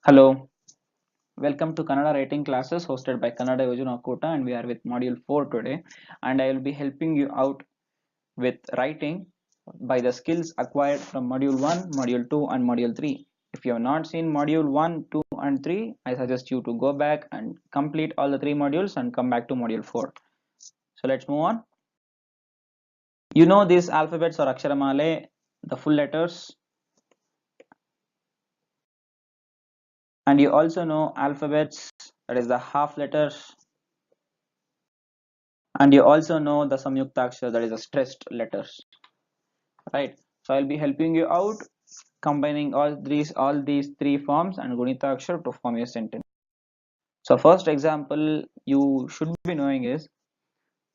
Hello, welcome to Kannada writing classes hosted by kannada.y.okkoota, and we are with module 4 today, and I will be helping you out with writing by the skills acquired from module 1, module 2 and module 3. If you have not seen module 1, 2 and 3, I suggest you to go back and complete all the 3 modules and come back to module 4. So let's move on. You know these alphabets or aksharamale, the full letters, and you also know alphabets, that is the half letters, and you also know the samyuktakshara, that is the stressed letters, right? So I'll be helping you out combining all these three forms and gunitaakshara to form your sentence. So first example you should be knowing is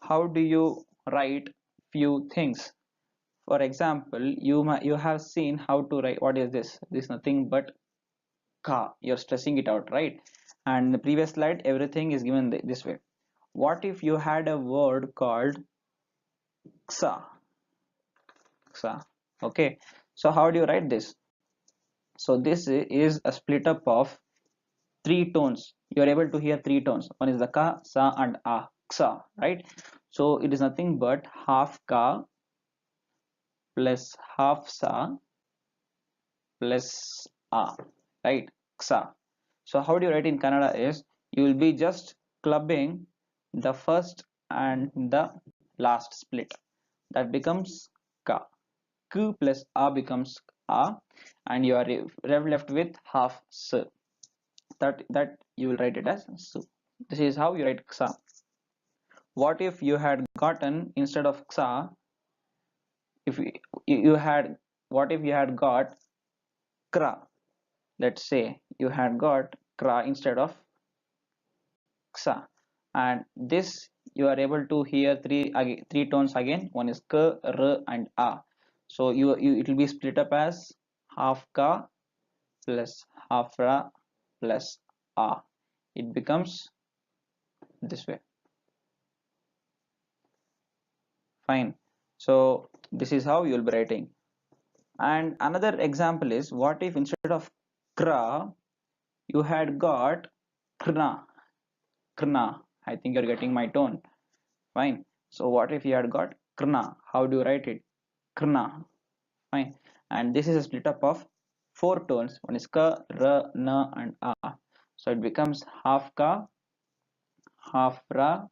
how do you write few things. For example, you have seen how to write. What is this? This is nothing but ka. You're stressing it out, right? And in the previous slide everything is given this way. What if you had a word called ksa? Ksa. Okay, so how do you write this? So this is a split up of three tones. You are able to hear three tones. One is the ka, sa and a, ksa, right? So it is nothing but half ka plus half sa plus a, right? Ksa. So how do you write in Kannada is you will be just clubbing the first and the last split. That becomes ka. K plus a becomes a, and you are left with half s. That you will write it as su. This is how you write ksa. What if you had gotten instead of ksa, if you had, what if you had got kra? Let's say you had got kra instead of ksa, and this you are able to hear three tones again. One is k, r and a. So you it will be split up as half ka plus half ra plus a. It becomes this way. Fine. So this is how you will be writing. And another example is, what if instead of kra you had got krna? Krna. I think you're getting my tone. Fine. So what if you had got krna? How do you write it? Krna. Fine. And this is a split up of four tones. One is ka, ra, na and a. So it becomes half ka, half ra,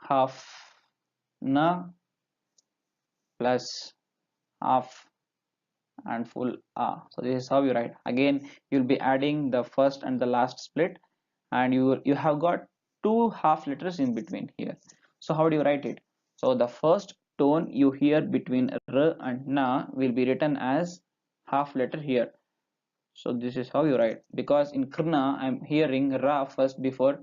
half na plus half and full a. So this is how you write. Again you'll be adding the first and the last split, and you have got two half letters in between here. So how do you write it? So the first tone you hear between r and na will be written as half letter here. So this is how you write, because in krna I'm hearing ra first before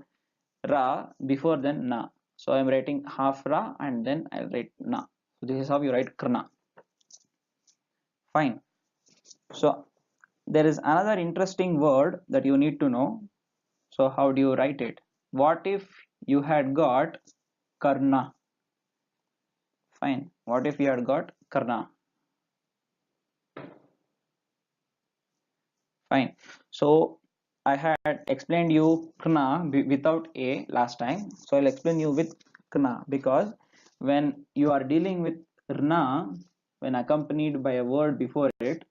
ra, before then na. So I'm writing half ra and then I'll write na. So this is how you write krna. Fine. So there is another interesting word that you need to know. So how do you write it? What if you had got karna? Fine. What if you had got karna? Fine. So I had explained you krna without a last time. So I'll explain you with krna, because when you are dealing with rna, when accompanied by a word before it,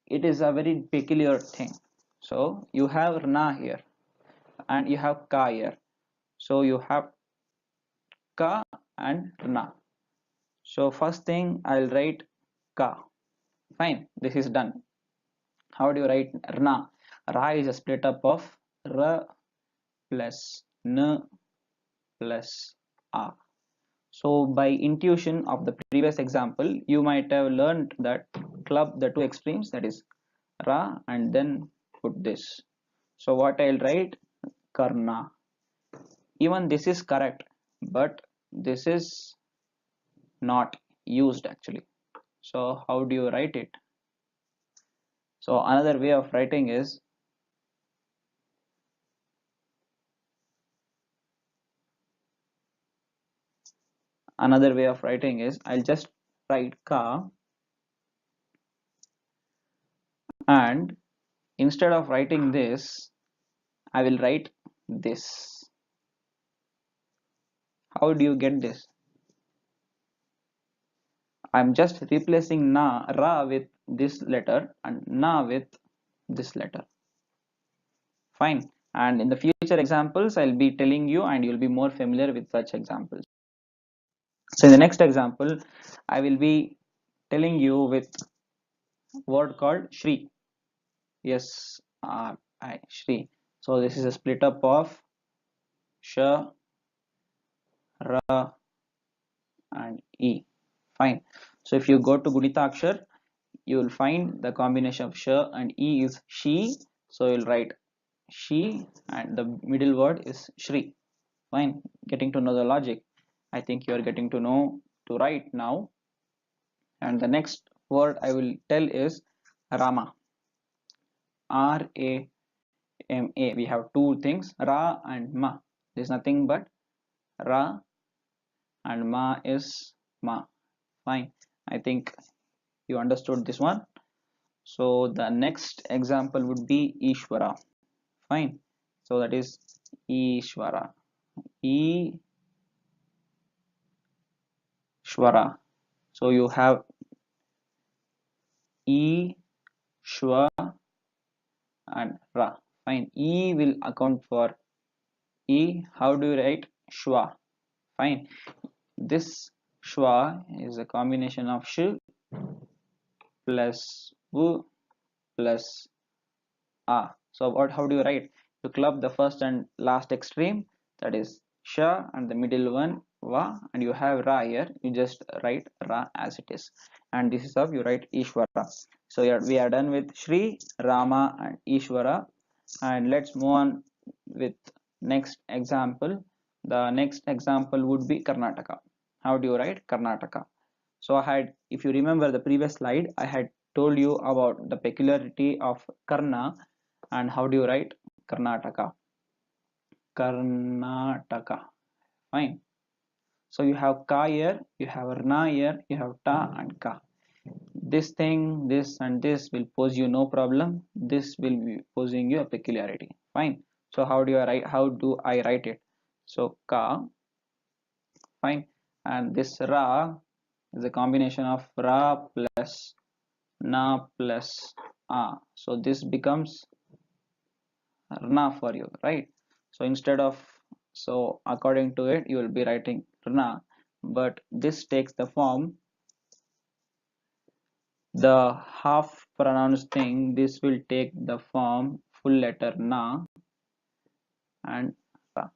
it is a very peculiar thing. So you have rna here and you have ka here. So you have ka and rna. So first thing I'll write ka. Fine, this is done. How do you write rna? Ra is a split up of r plus n plus a. So by intuition of the previous example, you might have learned that club the two extremes, that is ra and then put this. So what I'll write? Karna. Even this is correct, but this is not used actually. So how do you write it? So another way of writing is, I'll just write ka and instead of writing this, I will write this. How do you get this? I'm just replacing ra with this letter and na with this letter. Fine. And in the future examples, I'll be telling you and you'll be more familiar with such examples. So in the next example, I will be telling you with word called Shri. Yes, Shri. So this is a split up of Sh, Ra and E. Fine. So if you go to Gunita you will find the combination of Sh and E is She. So you'll write She and the middle word is Shri. Fine. Getting to know the logic. I think you are getting to know to write now. And the next word I will tell is Rama. R-A-M-A. We have two things, Ra and Ma. There's nothing but Ra and Ma is Ma. Fine. I think you understood this one. So the next example would be Ishvara. Fine. So that is Ishvara. Ishvara. So you have E, Shwa and Ra. Fine. E will account for E. How do you write Shwa? Fine. This Shwa is a combination of Sh plus V plus A. So how do you write? You club the first and last extreme, that is Sha, and the middle one Va, and you have Ra here. You just write Ra as it is. And this is how you write Ishvara. So we are done with Shri, Rama and Ishvara. And let's move on with next example. The next example would be Karnataka. How do you write Karnataka? So if you remember the previous slide, I had told you about the peculiarity of Karna and how do you write Karnataka. Karnataka. Fine. So you have Ka here, you have Rna here, you have Ta and Ka. This thing, this and this will pose you no problem. This will be posing you a peculiarity. Fine. So how do I write it? So Ka. Fine. And this Ra is a combination of Ra plus Na plus A. So this becomes Rna for you, right? So according to it, you will be writing Rna, but this takes the form, the half pronounced thing, this will take the form full letter Na and Ra.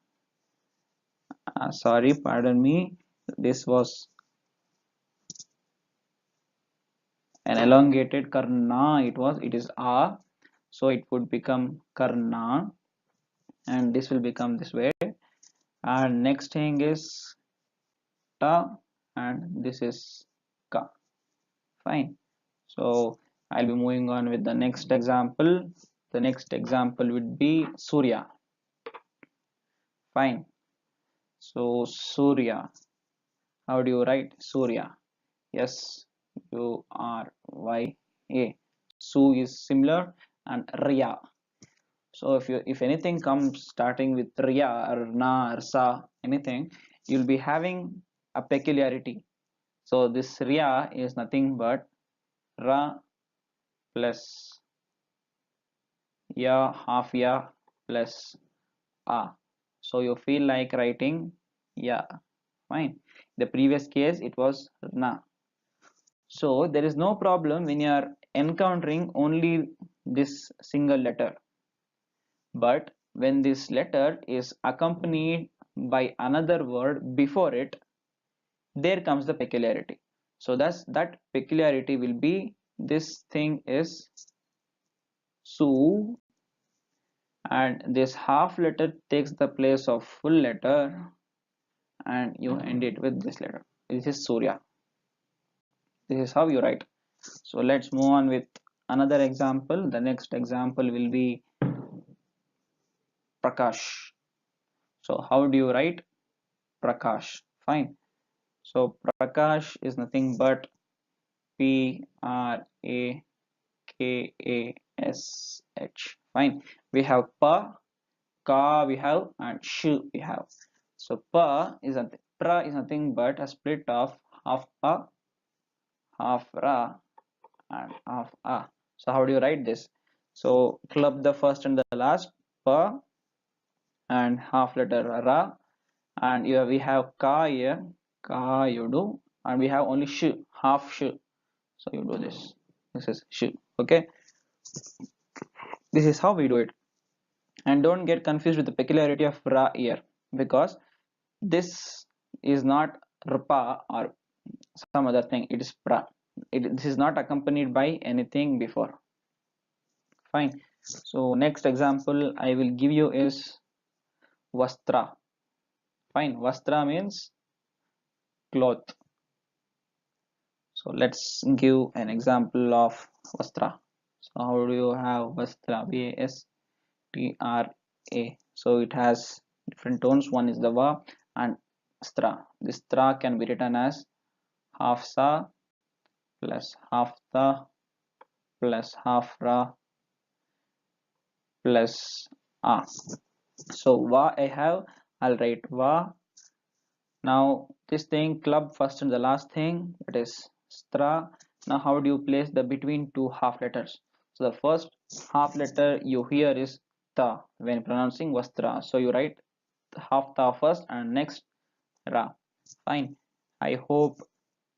Sorry, pardon me, this was an elongated Karna, it is A, so it would become Karna and this will become this way. And next thing is Ta and this is Ka. Fine. So I'll be moving on with the next example. The next example would be Surya. Fine. So Surya. How do you write Surya? S-U-R-Y-A. Su is similar and Rya. So if anything comes starting with Rya or Na or Sa, anything, you'll be having a peculiarity. So this Rya is nothing but Ra plus Ya, half Ya plus A. So you feel like writing Ya. Fine. The previous case it was Na. So there is no problem when you are encountering only this single letter. But when this letter is accompanied by another word before it, there comes the peculiarity. So that peculiarity will be, this thing is Su and this half letter takes the place of full letter and you end it with this letter. This is Surya. This is how you write. So let's move on with another example. The next example will be Prakash. So how do you write Prakash? Fine. So Prakash is nothing but P-R-A-K-A-S-H. H. Fine. We have pa, ka we have, and sh we have. So pa is nothing but a split of half pa, half ra, and half a. So how do you write this? So club the first and the last pa and half letter ra, and here we have ka here, ka you do, and we have only sh, half sh. So you do this. This is sh. Okay. This is how we do it. And don't get confused with the peculiarity of ra here, because this is not rpa or some other thing. It is pra. This is not accompanied by anything before. Fine. So next example I will give you is vastra. Fine. Vastra means cloth. So let's give an example of vastra. So how do you have vastra? V-A-S-T-R-A. So it has different tones. One is the va and stra. This stra can be written as half sa plus half ta plus half ra plus a. So va I have, I'll write va. Now this thing club first and the last thing, that is stra. Now how do you place the between two half letters? So the first half letter you hear is ta when pronouncing vastra. So you write half ta first and next ra. Fine. I hope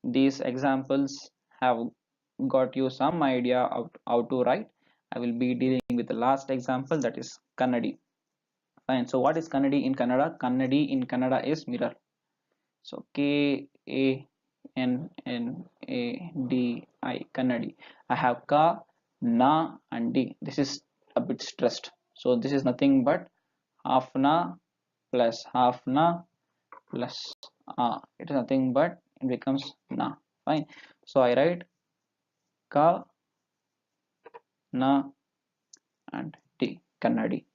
these examples have got you some idea of how to write. I will be dealing with the last example, that is Kannadi. Fine. So what is Kannadi in Kannada? Kannadi in Kannada is mirror. So K-A-N-N-A-D-I, Kannadi. I have ka, na, and d. This is a bit stressed. So this is nothing but half na plus half na plus it is nothing but it becomes na. Fine. So I write ka, na, and d. Kannadi.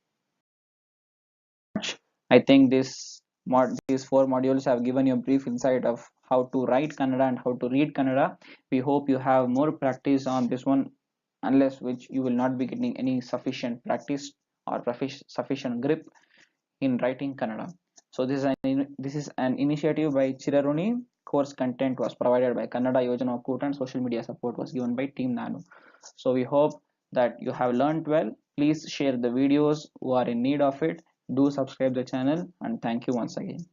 I think these four modules have given you a brief insight of how to write Kannada and how to read Kannada. We hope you have more practice on this one, unless which you will not be getting any sufficient practice or sufficient grip in writing Kannada. So this is an initiative by Chiraruni. Course content was provided by kannada.y.okkoota, and social media support was given by Team Naanu. So we hope that you have learned well. Please share the videos who are in need of it. Do subscribe the channel, and thank you once again.